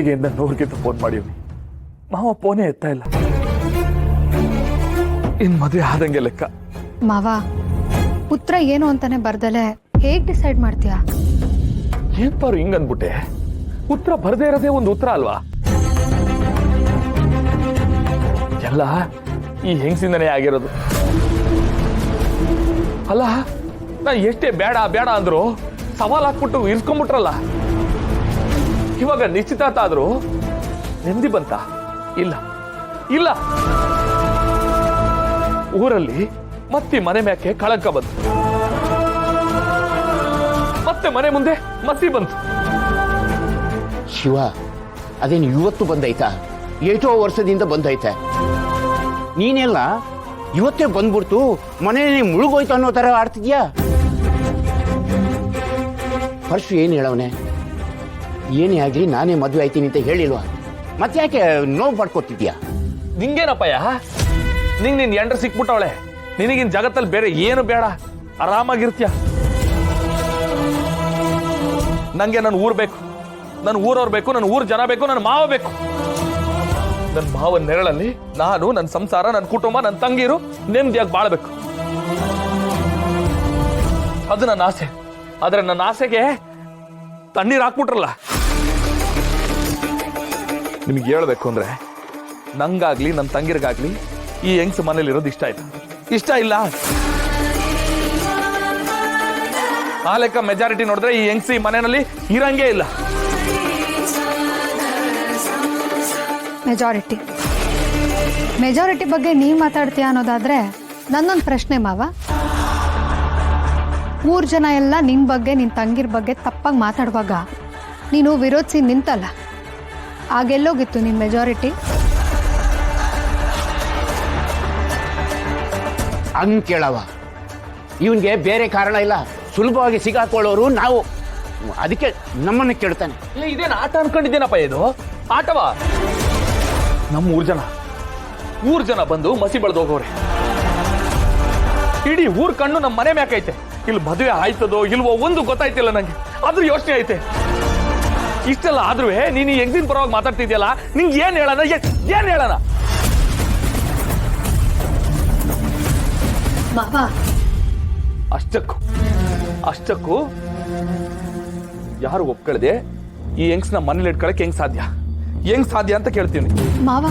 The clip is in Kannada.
ಬೆಳಿಗ್ಗೆಯಿಂದ 100ಕ್ಕಿಂತ ಫೋನ್ ಮಾಡಿವ್ನಿ. ಮಾವ ಫೋನೇ ಎತ್ತಾ ಇಲ್ಲ. ಇನ್ ಮದುವೆ ಆದಂಗೆ ಲೆಕ್ಕ. ಮಾವ, ಉತ್ತರ ಏನು ಅಂತಾನೆ ಬರ್ದಲೆ ಹೇಗ್ ಡಿಸೈಡ್ ಮಾಡ್ತೀಯಾ? ಏನ್ ಪಾರು ಹಿಂಗ್ ಅಂದ್ಬಿಟ್ಟೆ? ಉತ್ತರ ಬರದೇ ಇರೋದೇ ಒಂದು ಉತ್ತರ ಅಲ್ವಾ? ಎಲ್ಲ ಈ ಹೆಂಗಸಿಂದನೇ ಆಗಿರೋದು. ಅಲ್ಲ, ನಾ ಎಷ್ಟೇ ಬೇಡ ಬೇಡ ಅಂದ್ರು ಸವಾಲ್ ಹಾಕ್ಬಿಟ್ಟು ಇರ್ಸ್ಕೊಂಡ್ಬಿಟ್ರಲ್ಲ. ಇವಾಗ ನಿಶ್ಚಿತಾರ್ಥ ಆದ್ರೂ ನೆಮ್ಮದಿ ಬಂತ? ಇಲ್ಲ ಇಲ್ಲ. ಊರಲ್ಲಿ ಮತ್ತೆ ಮನೆ ಮ್ಯಾಕೆ ಕಳಂಕ ಬಂತು, ಮತ್ತೆ ಮನೆ ಮುಂದೆ ಮಸಿ ಬಂತು. ಶಿವ, ಅದೇನು ಇವತ್ತು ಬಂದೈತಾ? ಏಟೋ ವರ್ಷದಿಂದ ಬಂದೈತೆ. ನೀನೆಲ್ಲ ಇವತ್ತೇ ಬಂದ್ಬಿಡ್ತು ಮನೇಲಿ ಮುಳುಗೋಯ್ತು ಅನ್ನೋ ತರ ಆಡ್ತಿದ್ಯಾ? ಪರಶು ಏನು ಹೇಳವನೆ? ಏನೇ ಆಗ್ಲಿ ನಾನೇ ಮದುವೆ ಆಯ್ತೀನಿ ಅಂತ ಹೇಳಿಲ್ವಾ? ಮತ್ತೆ ಯಾಕೆ ನೋವು ಪಡ್ಕೊತಿದ್ಯಾ? ನಿಂಗೇನಪ್ಪಯ್ಯ, ನಿಂಗ್ ನಿನ್ ಎಂಡ್ರ ಸಿಕ್ಬಿಟ್ಟವಳೆ. ನಿನಗಿನ್ ಜಗತ್ತಲ್ಲಿ ಬೇರೆ ಏನು ಬೇಡ, ಆರಾಮಾಗಿರ್ತೀಯ. ನಂಗೆ ನನ್ನ ಊರ್ ಬೇಕು, ನನ್ನ ಊರವ್ರು ಬೇಕು, ನನ್ನ ಊರ್ ಜನ ಬೇಕು, ನನ್ನ ಮಾವ ಬೇಕು. ನನ್ನ ಮಾವನ ನೆರಳಲ್ಲಿ ನಾನು, ನನ್ನ ಸಂಸಾರ, ನನ್ನ ಕುಟುಂಬ, ನನ್ನ ತಂಗಿರು ನೆಮ್ಮದಿಯಾಗಿ ಬಾಳ್ಬೇಕು. ಅದು ನನ್ನ ಆಸೆ. ಆದ್ರೆ ನನ್ನ ಆಸೆಗೆ ತಣ್ಣೀರು ಹಾಕ್ಬಿಟ್ರಲ್ಲ. ನಿಮ್ಗೆ ಹೇಳ್ಬೇಕು ಅಂದ್ರೆ, ನಂಗಾಗ್ಲಿ ನನ್ನ ತಂಗಿರ್ಗಾಗ್ಲಿ ಈ ಹೆಂಗ್ಸ್ ಮನೇಲಿ ಇರೋದು ಇಷ್ಟ ಆಯ್ತು? ಇಷ್ಟ ಇಲ್ಲ. ಆ ಲೆಕ್ಕ ಮೆಜಾರಿಟಿ ನೋಡಿದ್ರೆ ಈ ಹೆಂಗ್ಸ್ ಈ ಮನೆಯಲ್ಲಿ ಇರಂಗೇ ಇಲ್ಲ. ಮೆಜಾರಿಟಿ ಬಗ್ಗೆ ನೀವ್ ಮಾತಾಡ್ತೀಯ ಅನ್ನೋದಾದ್ರೆ ನನ್ನೊಂದು ಪ್ರಶ್ನೆ ಮಾವ. ಊರ್ ಜನ ಎಲ್ಲ ನಿನ್ ಬಗ್ಗೆ, ನಿನ್ ತಂಗಿರ್ ಬಗ್ಗೆ ತಪ್ಪಾಗಿ ಮಾತಾಡುವಾಗ ನೀನು ವಿರೋಧಿಸಿ ನಿಂತಲ್ಲ, ಆಗೆಲ್ಲೋಗಿತ್ತು ನಿನ್ ಮೆಜಾರಿಟಿ? ಹಂಗ್ ಕೇಳವ, ಇವನ್ಗೆ ಬೇರೆ ಕಾರಣ ಇಲ್ಲ. ಸುಲಭವಾಗಿ ಸಿಗಾಕೊಳ್ಳೋರು ನಾವು, ಅದಕ್ಕೆ ನಮ್ಮನ್ನ ಕೇಳ್ತಾನೆ. ಇದೇನು ಆಟ ಅನ್ಕೊಂಡಿದ್ದೇನಪ್ಪ? ಇದು ಆಟವಾ? ನಮ್ಮ ಊರ್ ಜನ ಬಂದು ಮಸಿ ಬೆಳೆದು ಹೋಗೋರೆ. ಇಡೀ ಊರ್ ಕಣ್ಣು ನಮ್ಮ ಮನೆ ಮ್ಯಾಕೈತೆ. ಇಲ್ಲಿ ಮದುವೆ ಆಯ್ತದೋ ಇಲ್ವೋ ಒಂದು ಗೊತ್ತಾಯ್ತಿಲ್ಲ ನಂಗೆ. ಆದ್ರೂ ಯೋಚನೆ ಐತೆ. ಇಷ್ಟೆಲ್ಲ ಆದ್ರೂ ನೀನು ಈ ಹೆಂಗಸಿನ ಪರವಾಗಿ ಮಾತಾಡ್ತಿದ್ಯಲ್ಲ, ನಿಂಗೆ ಏನ್ ಹೇಳೋಣ? ಏನ್ ಹೇಳೋಣ? ಅಷ್ಟಕ್ಕೂ ಯಾರು ಒಪ್ಕೊಳ್ದೆ ಈ ಹೆಂಗ್ಸ್ನ ಮನೇಲಿ ಇಟ್ಕೊಳಕ್ ಹೆಂಗ್ ಸಾಧ್ಯ ಅಂತ ಕೇಳ್ತೀನಿ ಮಾವ.